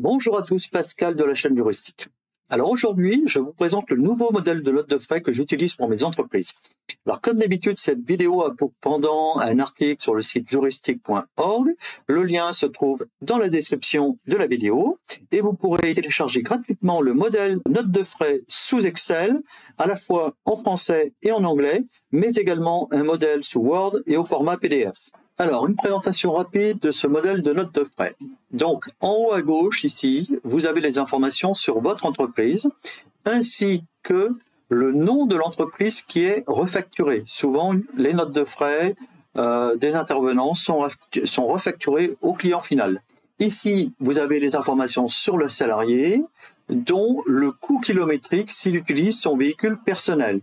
Bonjour à tous, Pascal de la chaîne Juristique. Alors aujourd'hui, je vous présente le nouveau modèle de note de frais que j'utilise pour mes entreprises. Alors comme d'habitude, cette vidéo a pour pendant un article sur le site juristique.org. Le lien se trouve dans la description de la vidéo et vous pourrez télécharger gratuitement le modèle note de frais sous Excel, à la fois en français et en anglais, mais également un modèle sous Word et au format PDF. Alors, une présentation rapide de ce modèle de note de frais. Donc, en haut à gauche, ici, vous avez les informations sur votre entreprise, ainsi que le nom de l'entreprise qui est refacturée. Souvent, les notes de frais des intervenants sont refacturées au client final. Ici, vous avez les informations sur le salarié, dont le coût kilométrique s'il utilise son véhicule personnel.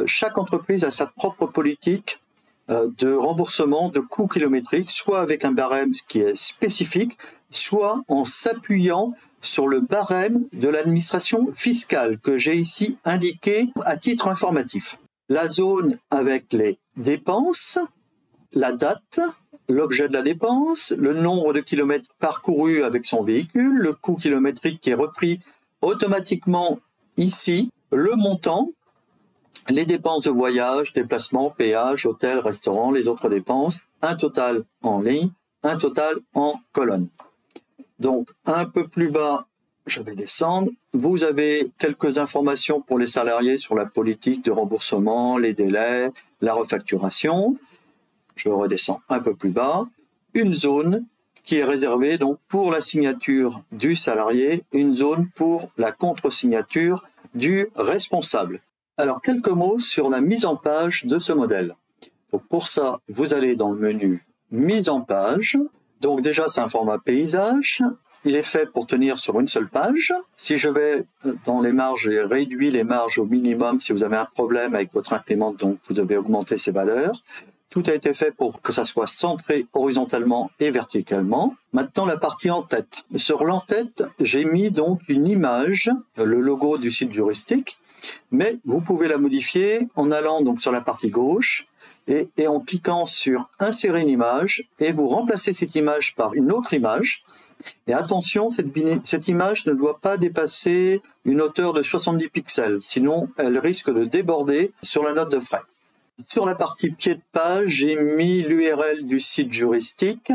Chaque entreprise a sa propre politique de remboursement de coûts kilométriques, soit avec un barème qui est spécifique, soit en s'appuyant sur le barème de l'administration fiscale que j'ai ici indiqué à titre informatif. La zone avec les dépenses, la date, l'objet de la dépense, le nombre de kilomètres parcourus avec son véhicule, le coût kilométrique qui est repris automatiquement ici, le montant, les dépenses de voyage, déplacement, péage, hôtel, restaurant, les autres dépenses, un total en ligne, un total en colonne. Donc, un peu plus bas, je vais descendre. Vous avez quelques informations pour les salariés sur la politique de remboursement, les délais, la refacturation. Je redescends un peu plus bas. Une zone qui est réservée donc pour la signature du salarié, une zone pour la contre-signature du responsable. Alors, quelques mots sur la mise en page de ce modèle. Donc, pour ça, vous allez dans le menu « Mise en page ». Donc déjà, c'est un format paysage. Il est fait pour tenir sur une seule page. Si je vais dans les marges, j'ai réduit les marges au minimum. Si vous avez un problème avec votre imprimante, donc vous devez augmenter ces valeurs. Tout a été fait pour que ça soit centré horizontalement et verticalement. Maintenant, la partie en-tête. Sur l'en-tête, j'ai mis donc une image, le logo du site Juristique, mais vous pouvez la modifier en allant donc sur la partie gauche et en cliquant sur insérer une image et vous remplacez cette image par une autre image. Et attention, cette image ne doit pas dépasser une hauteur de 70 pixels, sinon elle risque de déborder sur la note de frais. Sur la partie pied de page, j'ai mis l'URL du site Juristique.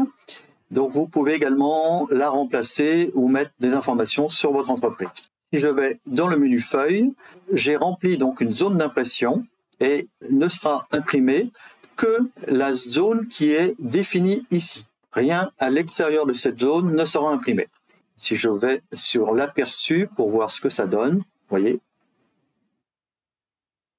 Donc vous pouvez également la remplacer ou mettre des informations sur votre entreprise. Si je vais dans le menu feuille, j'ai rempli donc une zone d'impression et ne sera imprimée que la zone qui est définie ici. Rien à l'extérieur de cette zone ne sera imprimé. Si je vais sur l'aperçu pour voir ce que ça donne, vous voyez.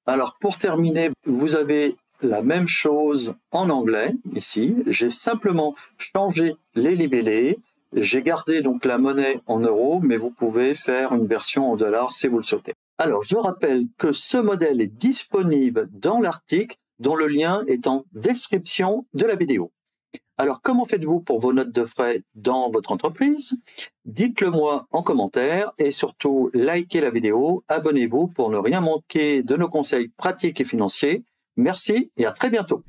Alors pour terminer, vous avez la même chose en anglais ici. J'ai simplement changé les libellés. J'ai gardé donc la monnaie en euros, mais vous pouvez faire une version en dollars si vous le souhaitez. Alors, je rappelle que ce modèle est disponible dans l'article dont le lien est en description de la vidéo. Alors, comment faites-vous pour vos notes de frais dans votre entreprise? Dites-le moi en commentaire et surtout, likez la vidéo, abonnez-vous pour ne rien manquer de nos conseils pratiques et financiers. Merci et à très bientôt.